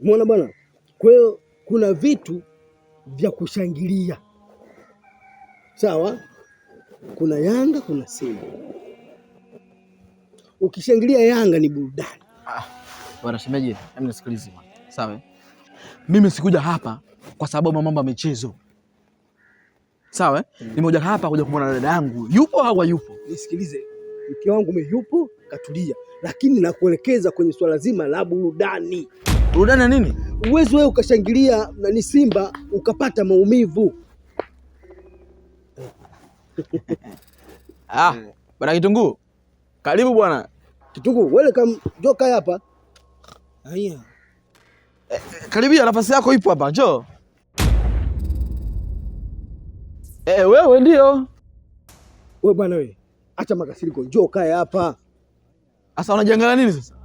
Umeona bwana? Kwa hiyo kuna vitu vya kushangilia. Sawa? Kuna Yanga, kuna Simba. Ukishangilia Yanga ni burudani. Bwana shemeji, hebu nisikilize bwana. Sawa? Mimi sikuja hapa kwa sababu mambo ya michezo. Sawa? Nimekuja hapa kuja kumwona dada yangu. Yupo au hayupo? Nisikilize. Mke wangu yupo, katulia. Lakini nakuelekeza kwenye swala zima la burudani. Burudani nini? Uwezo wewe ukashangilia ni Simba ukapata maumivu. Bwana Kitunguu. Karibu bwana. Kitunguu, welcome. Njoo kaa hapa. Haya. Karibia, nafasi yako ipo hapa, njoo. Wewe ndio. Wewe bwana wewe. Acha makasiriko, njoo kaa hapa. Sasa unajiangalia nini sasa?